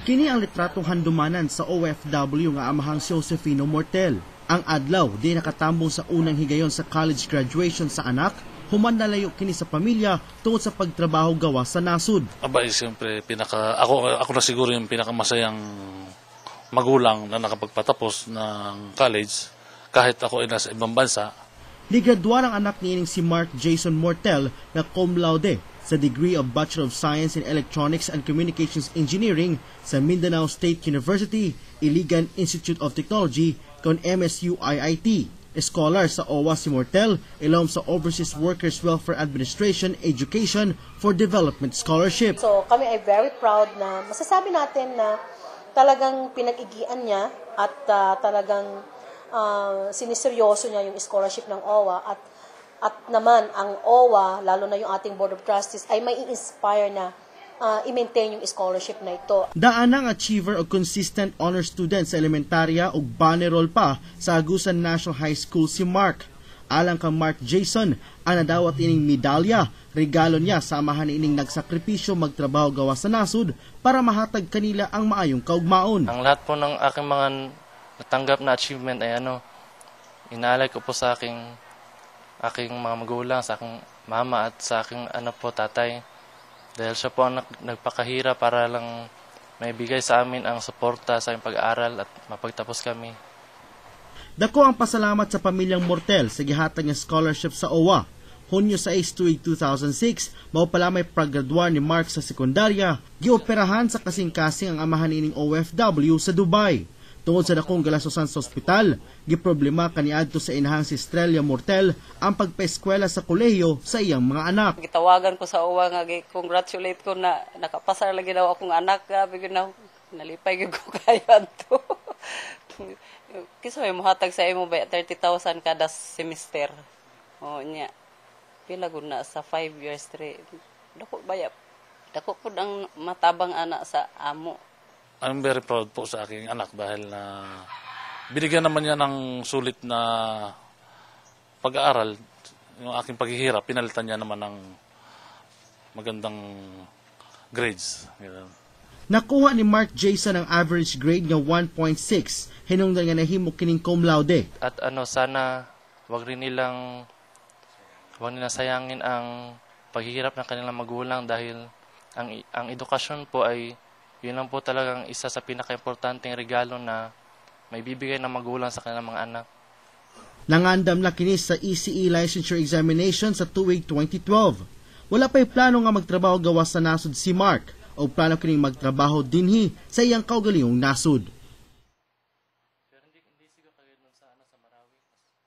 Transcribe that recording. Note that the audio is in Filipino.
Kini ang litratong handumanan sa OFW nga amahang si Josefino Mortel. Ang adlaw di nakatambong sa unang higayon sa college graduation sa anak, human nalayo kini sa pamilya tungod sa pagtrabaho gawa sa nasod. Aba, siyempre, ako na siguro yung pinakamasayang magulang na nakapagpatapos ng college kahit ako ay nasa ibang bansa. Nigraduar ang anak niining si Mark Jason Mortel na cum laude sa degree of Bachelor of Science in Electronics and Communications Engineering sa Mindanao State University, Iligan Institute of Technology, kon MSU IIT. Scholar sa OWA si Mortel, ilawom sa Overseas Workers Welfare Administration Education for Development Scholarship. So kami ay very proud na masasabi natin na talagang pinag-igian niya at talagang siniseryoso niya yung scholarship ng OWA at naman ang OWA, lalo na yung ating Board of Trustees, ay may inspire na i-maintain yung scholarship na ito. Daanang achiever o consistent honor student sa elementarya o bannerol pa sa Agusan National High School si Mark. Alang kang Mark Jason, ang nadawat ining medalya, regalo niya sa amahan ining nagsakripisyo magtrabaho gawa sa nasud para mahatag kanila ang maayong kaugmaon. Ang lahat po ng aking mga natanggap na achievement ay inaalay ko po sa aking mga magulang, sa aking mama at sa aking tatay. Dahil siya po ang nagpakahira para lang maibigay sa amin ang suporta sa aming pag-aaral at mapagtapos kami. Dako ang pasalamat sa pamilyang Mortel sa gihatag ng scholarship sa OWA. Hunyo 6 tuig 2006, mao pala may paggraduar ni Mark sa sekundarya, gioperahan sa kasing-kasing ang amahan ining OFW sa Dubai. Tungod sa dakong galasosan sa ospital, giproblema kaniadto sa inahang si Estrella Mortel ang pagpaeskwela sa kolehiyo sa iyang mga anak. Gitawagan ko sa uwa nga congratulate ko na nakapasar lagi daw akong anak. Grabe ginaw, nalipay ko kayo adto. Kiso may muhatag sa imo ba 30,000 kada semester. O nya. Pila gud na sa 5 years straight. Dako bayap. Dako pud ang matabang anak sa amo. I'm very proud po sa aking anak dahil na binigyan naman niya ng sulit na pag-aaral. Yung aking paghihirap, pinalitan niya naman ng magandang grades. Nakuha ni Mark Jason ang average grade nga 1.6, hinungdan nga nahimo kining cum laude. At sana wag nilang sayangin ang paghihirap ng kanilang magulang dahil ang edukasyon po ay yun lang po talagang isa sa pinaka-importanteng regalo na may bibigay ng magulang sa kanilang mga anak. Nangandam na kinis sa ECE licensure examination sa tuig 2012. Wala pa'y plano nga magtrabaho gawa sa nasud si Mark o plano kining magtrabaho dinhi sa iyang kaugalingong nasud.